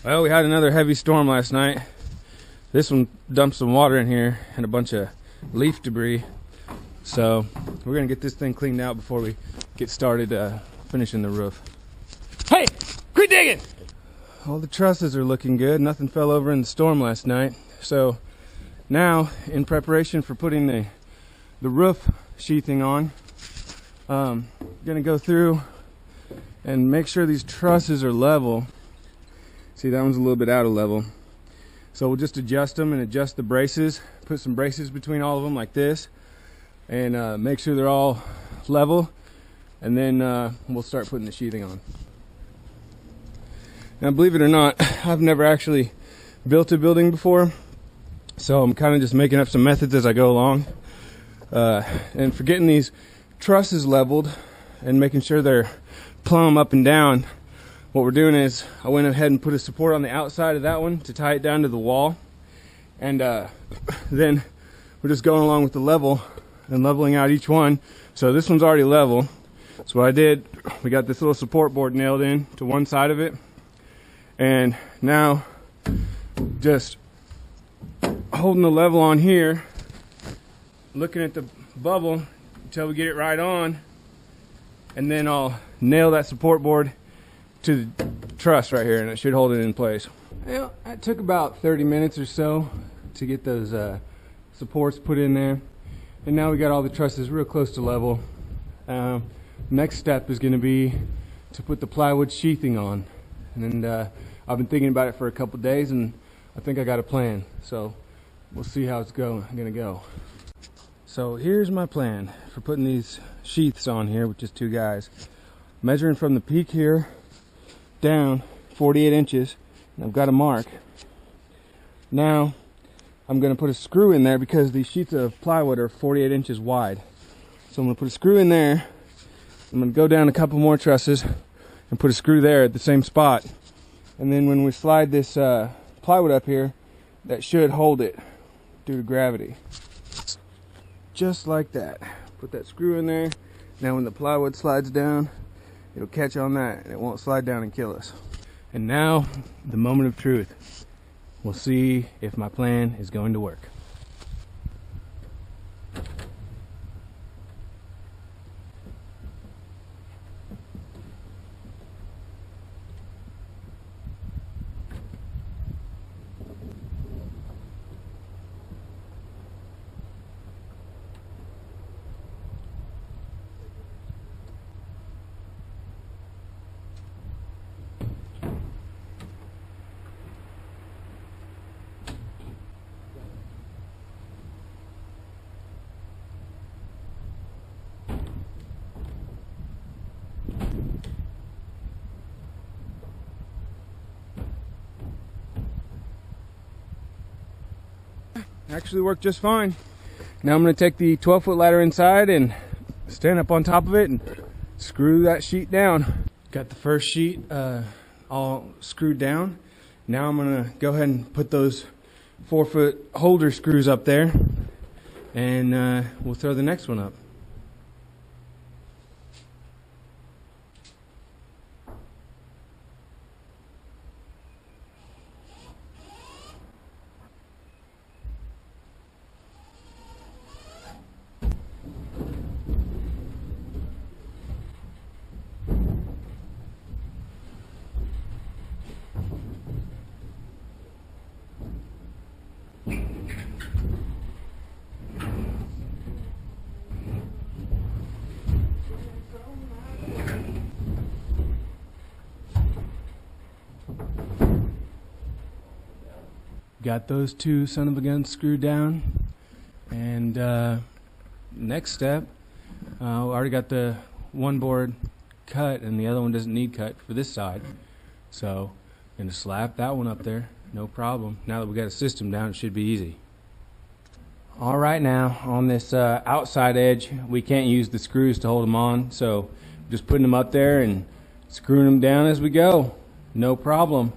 Well, we had another heavy storm last night. This one dumped some water in here and a bunch of leaf debris. So we're gonna get this thing cleaned out before we get started finishing the roof. Hey, quit digging! All the trusses are looking good. Nothing fell over in the storm last night. So now, in preparation for putting the roof sheathing on, gonna go through and make sure these trusses are level. See, that one's a little bit out of level. So we'll just adjust them and adjust the braces, put some braces between all of them like this, and make sure they're all level, and then we'll start putting the sheathing on. Now, believe it or not, I've never actually built a building before, so I'm kind of just making up some methods as I go along. And for getting these trusses leveled and making sure they're plumb up and down, what we're doing is I went ahead and put a support on the outside of that one to tie it down to the wall, and then we're just going along with the level and leveling out each one. So this one's already level. So what I did, we got this little support board nailed in to one side of it, and now just holding the level on here, looking at the bubble until we get it right on, and then I'll nail that support board to the truss right here, and it should hold it in place. Well, it took about 30 minutes or so to get those supports put in there, and now we got all the trusses real close to level. Next step is going to be to put the plywood sheathing on, and I've been thinking about it for a couple days, and I think I got a plan, so we'll see how it's going to go. So here's my plan for putting these sheaths on here with just two guys. Measuring from the peak here down 48 inches, and I've got a mark. Now I'm going to put a screw in there because these sheets of plywood are 48 inches wide. So I'm going to put a screw in there. I'm going to go down a couple more trusses and put a screw there at the same spot. And then when we slide this plywood up here, that should hold it due to gravity. Just like that. Put that screw in there. Now when the plywood slides down, it'll catch on that and it won't slide down and kill us. And now, the moment of truth. We'll see if my plan is going to work. Actually worked just fine. Now I'm going to take the 12-foot ladder inside and stand up on top of it and screw that sheet down. Got the first sheet all screwed down. Now I'm going to go ahead and put those 4-foot holder screws up there, and we'll throw the next one up. Got those two son of a guns screwed down, and next step, we already got the one board cut and the other one doesn't need cut for this side, so I'm going to slap that one up there, no problem. Now that we got a system down, it should be easy. All right, now on this outside edge, we can't use the screws to hold them on, so just putting them up there and screwing them down as we go, no problem.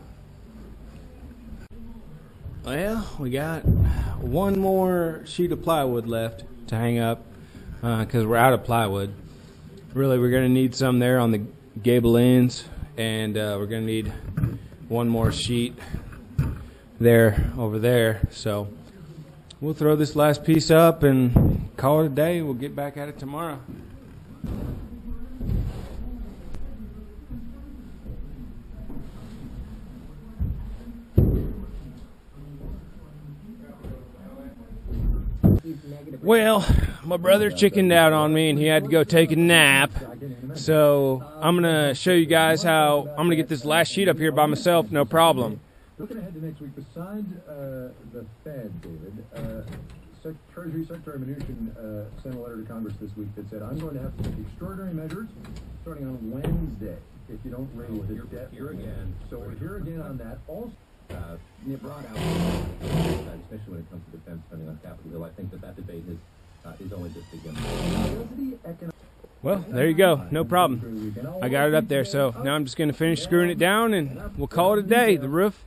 Well, we got one more sheet of plywood left to hang up because we're out of plywood. Really, we're going to need some there on the gable ends, and we're going to need one more sheet there over there. So we'll throw this last piece up and call it a day. We'll get back at it tomorrow. Well, my brother chickened out on me and he had to go take a nap. So I'm going to show you guys how I'm going to get this last sheet up here by myself, no problem. Looking ahead to next week, besides the Fed, David, Treasury Secretary Mnuchin sent a letter to Congress this week that said, I'm going to have to take extraordinary measures starting on Wednesday if you don't raise the debt here again. So we're here again on that. Also, brought out, especially when it comes to defense spending on Capitol Hill, I think that debate is only just beginning. Well, there you go. No problem. I got it up there, so now I'm just going to finish screwing it down, and we'll call it a day. The roof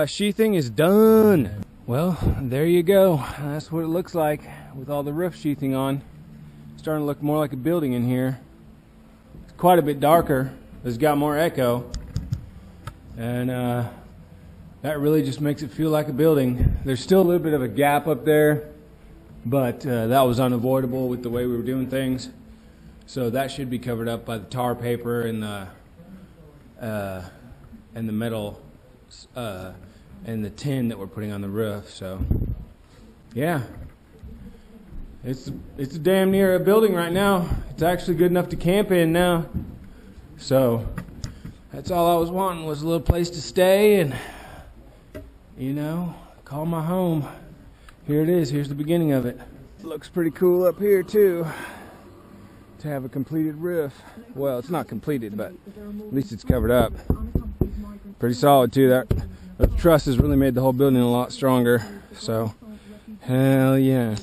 sheathing is done. Well, there you go. That's what it looks like with all the roof sheathing on. It's starting to look more like a building in here. It's quite a bit darker. It's got more echo. And that really just makes it feel like a building. There's still a little bit of a gap up there, but that was unavoidable with the way we were doing things. So that should be covered up by the tar paper and the metal and the tin that we're putting on the roof. So yeah, it's damn near a building right now. It's actually good enough to camp in now. So that's all I was wanting, was a little place to stay and, you know, call my home. Here it is. Here's the beginning of it. Looks pretty cool up here too, to have a completed roof. Well, it's not completed, but at least it's covered up. Pretty solid too. The trusses really made the whole building a lot stronger. So, hell yeah.